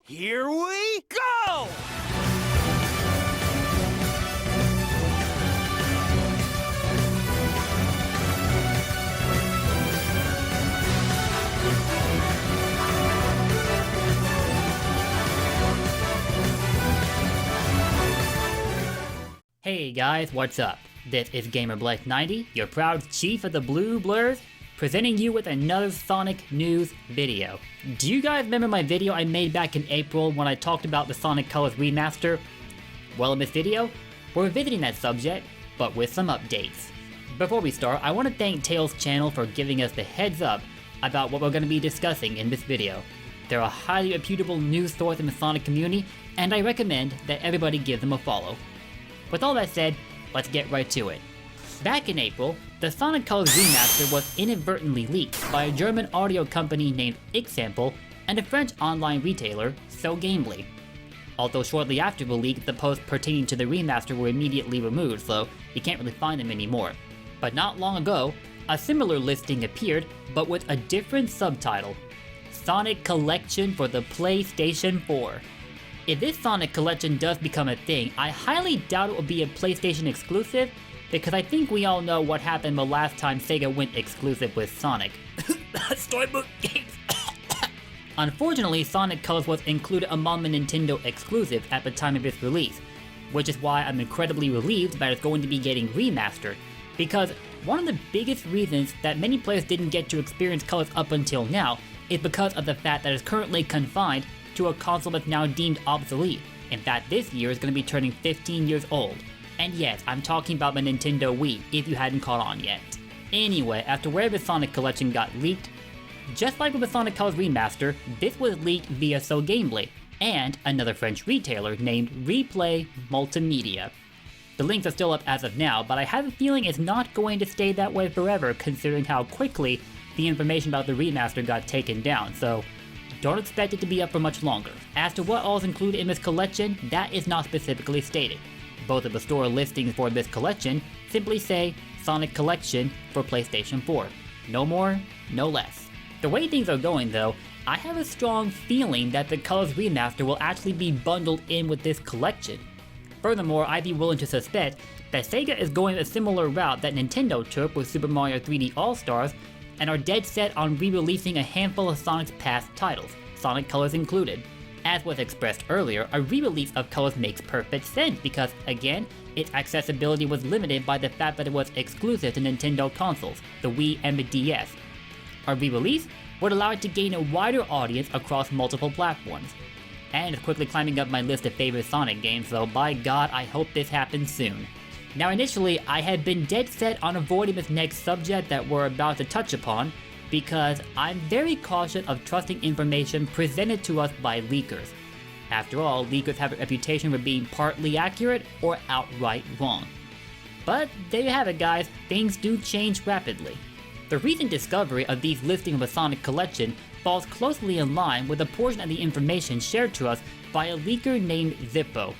Here we go! Hey guys, what's up? This is GamerBlake90, your proud chief of the Blue Blurs, presenting you with another Sonic news video. Do you guys remember my video I made back in April when I talked about the Sonic Colors remaster? Well, in this video, we're revisiting that subject, but with some updates. Before we start, I want to thank Tails channel for giving us the heads up about what we're going to be discussing in this video. They're a highly reputable news source in the Sonic community, and I recommend that everybody give them a follow. With all that said, let's get right to it. Back in April, the Sonic Colors remaster was inadvertently leaked by a German audio company named Xsample and a French online retailer, SoGameLy. Although shortly after the leak, the posts pertaining to the remaster were immediately removed, so you can't really find them anymore. But not long ago, a similar listing appeared, but with a different subtitle: Sonic Collection for the PlayStation 4. If this Sonic Collection does become a thing, I highly doubt it will be a PlayStation exclusive, because I think we all know what happened the last time Sega went exclusive with Sonic. Storybook games! Unfortunately, Sonic Colors was included among the Nintendo exclusives at the time of its release, which is why I'm incredibly relieved that it's going to be getting remastered, because one of the biggest reasons that many players didn't get to experience Colors up until now is because of the fact that it's currently confined to a console that's now deemed obsolete. In fact, this year is going to be turning 15 years old. And yes, I'm talking about the Nintendo Wii, if you hadn't caught on yet. Anyway, after where the Sonic Collection got leaked, just like with the Sonic Colors remaster, this was leaked via SoGameLy and another French retailer named Replay Multimedia. The links are still up as of now, but I have a feeling it's not going to stay that way forever considering how quickly the information about the remaster got taken down, so don't expect it to be up for much longer. As to what all is included in this collection, that is not specifically stated. Both of the store listings for this collection simply say Sonic Collection for PlayStation 4. No more, no less. The way things are going though, I have a strong feeling that the Colors remaster will actually be bundled in with this collection. Furthermore, I'd be willing to suspect that Sega is going a similar route that Nintendo took with Super Mario 3D All-Stars and are dead set on re-releasing a handful of Sonic's past titles, Sonic Colors included. As was expressed earlier, a re-release of Colors makes perfect sense because, again, its accessibility was limited by the fact that it was exclusive to Nintendo consoles, the Wii and the DS. A re-release would allow it to gain a wider audience across multiple platforms. And it's quickly climbing up my list of favorite Sonic games, so by God, I hope this happens soon. Now initially, I had been dead set on avoiding this next subject that we're about to touch upon, because I'm very cautious of trusting information presented to us by leakers. After all, leakers have a reputation for being partly accurate or outright wrong. But there you have it guys, things do change rapidly. The recent discovery of these listings of the Sonic Collection falls closely in line with a portion of the information shared to us by a leaker named Zippo.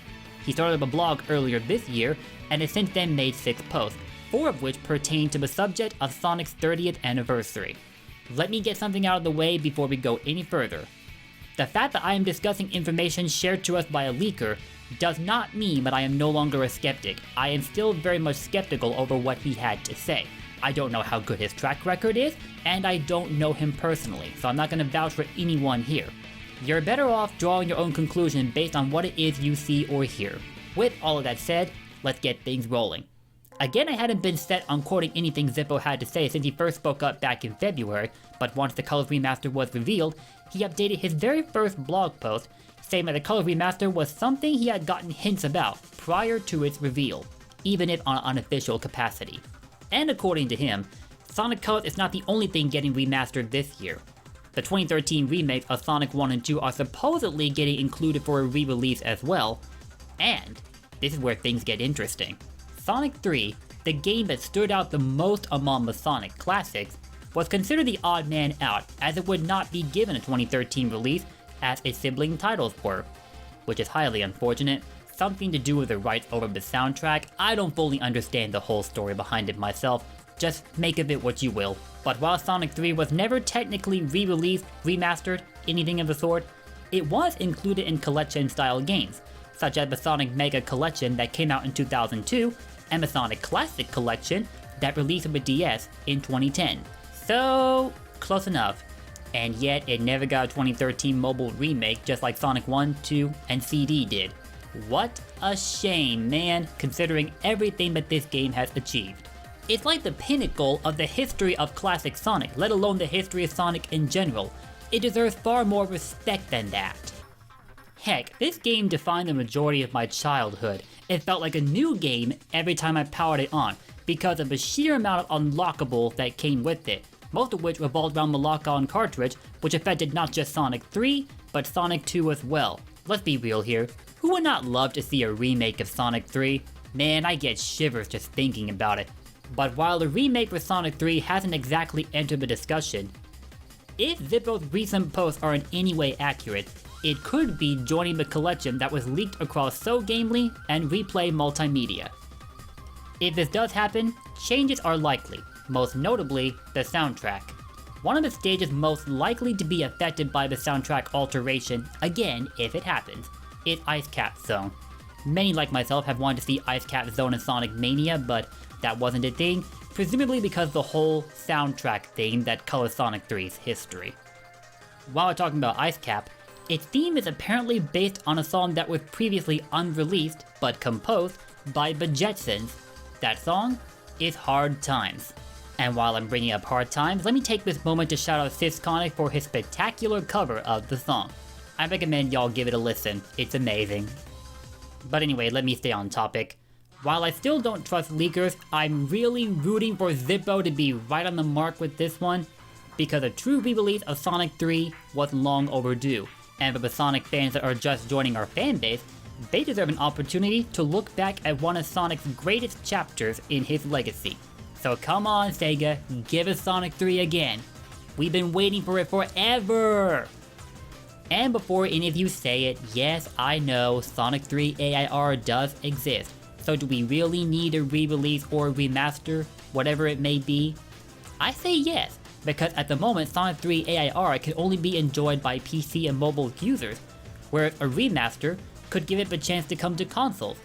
He started a blog earlier this year and has since then made 6 posts, 4 of which pertain to the subject of Sonic's 30th anniversary. Let me get something out of the way before we go any further. The fact that I am discussing information shared to us by a leaker does not mean that I am no longer a skeptic. I am still very much skeptical over what he had to say. I don't know how good his track record is, and I don't know him personally, so I'm not going to vouch for anyone here. You're better off drawing your own conclusion based on what it is you see or hear. With all of that said, let's get things rolling. Again, I hadn't been set on quoting anything Zippo had to say since he first spoke up back in February, but once the Colors remaster was revealed, he updated his very first blog post, saying that the Colors remaster was something he had gotten hints about prior to its reveal, even if on an unofficial capacity. And according to him, Sonic Colors is not the only thing getting remastered this year. The 2013 remakes of Sonic 1 and 2 are supposedly getting included for a re-release as well, and this is where things get interesting. Sonic 3, the game that stood out the most among the Sonic classics, was considered the odd man out as it would not be given a 2013 release as its sibling titles were, which is highly unfortunate. Something to do with the rights over the soundtrack. I don't fully understand the whole story behind it myself, just make of it what you will. But while Sonic 3 was never technically re-released, remastered, anything of the sort, it was included in collection-style games, such as the Sonic Mega Collection that came out in 2002, and the Sonic Classic Collection that released on the DS in 2010. So, close enough. And yet, it never got a 2013 mobile remake just like Sonic 1, 2, and CD did. What a shame, man, considering everything that this game has achieved. It's like the pinnacle of the history of classic Sonic, let alone the history of Sonic in general. It deserves far more respect than that. Heck, this game defined the majority of my childhood. It felt like a new game every time I powered it on, because of the sheer amount of unlockables that came with it, most of which revolved around the lock-on cartridge, which affected not just Sonic 3, but Sonic 2 as well. Let's be real here, who would not love to see a remake of Sonic 3? Man, I get shivers just thinking about it. But while the remake for Sonic 3 hasn't exactly entered the discussion, if Zippo's recent posts are in any way accurate, it could be joining the collection that was leaked across SoGameLy and Replay Multimedia. If this does happen, changes are likely, most notably the soundtrack. One of the stages most likely to be affected by the soundtrack alteration, again if it happens, is Ice Cap Zone. Many like myself have wanted to see Ice Cap Zone in Sonic Mania, but that wasn't a thing, presumably because of the whole soundtrack thing that colors Sonic 3's history. While we're talking about Ice Cap, its theme is apparently based on a song that was previously unreleased but composed by the Jetsons. That song is Hard Times. And while I'm bringing up Hard Times, let me take this moment to shout out Sysconic for his spectacular cover of the song. I recommend y'all give it a listen, it's amazing. But anyway, let me stay on topic. While I still don't trust leakers, I'm really rooting for Zippo to be right on the mark with this one, because a true re-release of Sonic 3 was long overdue, and for the Sonic fans that are just joining our fanbase, they deserve an opportunity to look back at one of Sonic's greatest chapters in his legacy. So come on Sega, give us Sonic 3 again. We've been waiting for it forever! And before any of you say it, yes, I know Sonic 3 AIR does exist. So do we really need a re-release or remaster, whatever it may be? I say yes, because at the moment Sonic 3 AIR can only be enjoyed by PC and mobile users, whereas a remaster could give it the chance to come to consoles,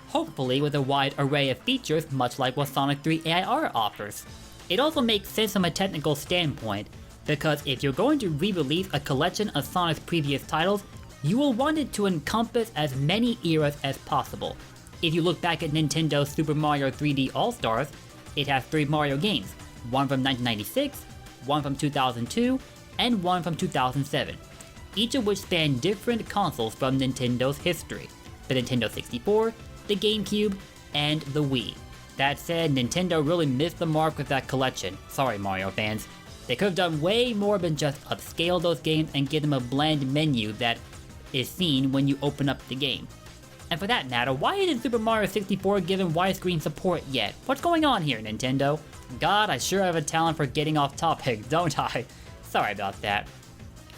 hopefully with a wide array of features much like what Sonic 3 AIR offers. It also makes sense from a technical standpoint, because if you're going to re-release a collection of Sonic's previous titles, you will want it to encompass as many eras as possible. If you look back at Nintendo's Super Mario 3D All-Stars, it has 3 Mario games, one from 1996, one from 2002, and one from 2007, each of which span different consoles from Nintendo's history, the Nintendo 64, the GameCube, and the Wii. That said, Nintendo really missed the mark with that collection, sorry Mario fans. They could have done way more than just upscale those games and give them a bland menu that is seen when you open up the game. And for that matter, why isn't Super Mario 64 given widescreen support yet? What's going on here, Nintendo? God, I sure have a talent for getting off topic, don't I? Sorry about that.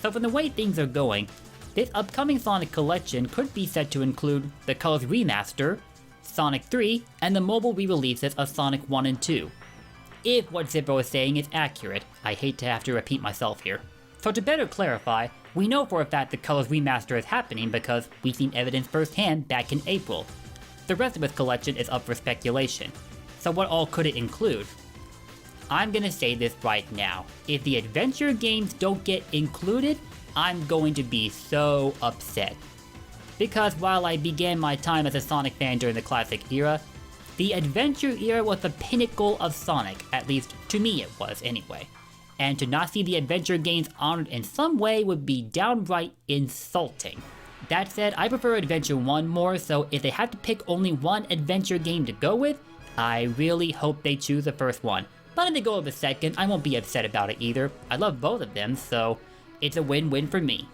So from the way things are going, this upcoming Sonic collection could be set to include the Colors Remaster, Sonic 3, and the mobile re-releases of Sonic 1 and 2. If what Zippo is saying is accurate, I hate to have to repeat myself here. So to better clarify, we know for a fact the Colors Remaster is happening because we've seen evidence firsthand back in April. The rest of its collection is up for speculation. So what all could it include? I'm gonna say this right now. If the adventure games don't get included, I'm going to be so upset. Because while I began my time as a Sonic fan during the classic era, the adventure era was the pinnacle of Sonic, at least to me it was anyway. And to not see the adventure games honored in some way would be downright insulting. That said, I prefer Adventure 1 more, so if they have to pick only one adventure game to go with, I really hope they choose the first one. But if they go with the second, I won't be upset about it either. I love both of them, so it's a win-win for me.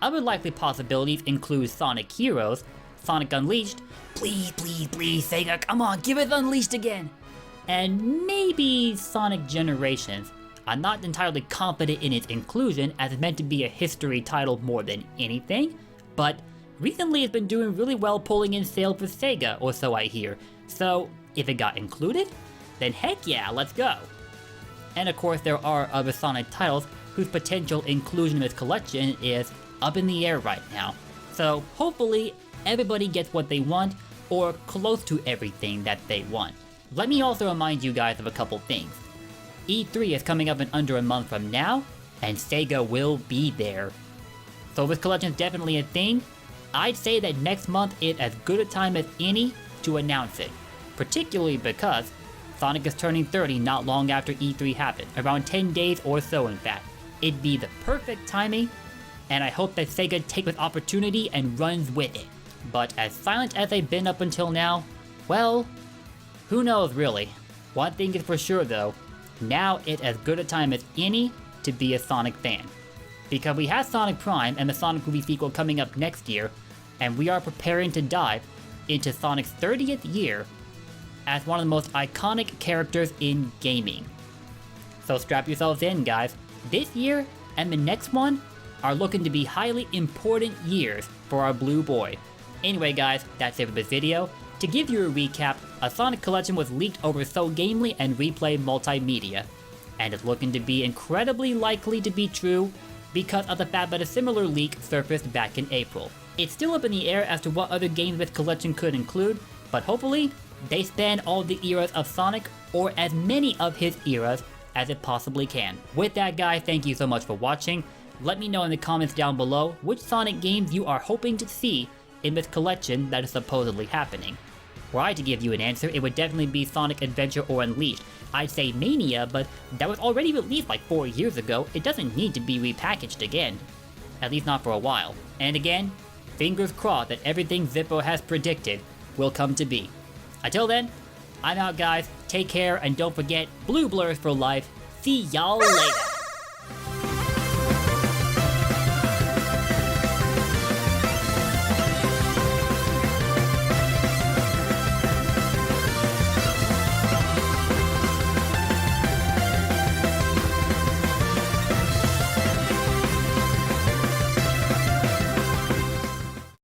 Other likely possibilities include Sonic Heroes, Sonic Unleashed, please, Sega, come on, give it Unleashed again! And maybe Sonic Generations. I'm not entirely confident in its inclusion as it's meant to be a history title more than anything, but recently it's been doing really well pulling in sales for Sega, or so I hear, so if it got included, then heck yeah, let's go! And of course there are other Sonic titles whose potential inclusion in this collection is up in the air right now. So hopefully everybody gets what they want, or close to everything that they want. Let me also remind you guys of a couple things. E3 is coming up in under a month from now, and Sega will be there. So this collection is definitely a thing. I'd say that next month is as good a time as any to announce it, particularly because Sonic is turning 30 not long after E3 happened, around 10 days or so in fact. It'd be the perfect timing, and I hope that Sega takes this opportunity and runs with it. But as silent as they've been up until now, well, who knows really. One thing is for sure though, now it's as good a time as any to be a Sonic fan. Because we have Sonic Prime and the Sonic movie sequel coming up next year, and we are preparing to dive into Sonic's 30th year as one of the most iconic characters in gaming. So strap yourselves in, guys. This year and the next one are looking to be highly important years for our blue boy. Anyway guys, that's it for this video. To give you a recap, a Sonic collection was leaked over SoGameLy and Replay Multimedia, and is looking to be incredibly likely to be true because of the fact that a similar leak surfaced back in April. It's still up in the air as to what other games this collection could include, but hopefully, they span all the eras of Sonic, or as many of his eras as it possibly can. With that guys, thank you so much for watching. Let me know in the comments down below which Sonic games you are hoping to see in this collection that is supposedly happening. Were I to give you an answer, it would definitely be Sonic Adventure or Unleashed. I'd say Mania, but that was already released like 4 years ago. It doesn't need to be repackaged again. At least not for a while. And again, fingers crossed that everything Zippo has predicted will come to be. Until then, I'm out guys, take care, and don't forget, blue blurs for life. See y'all later.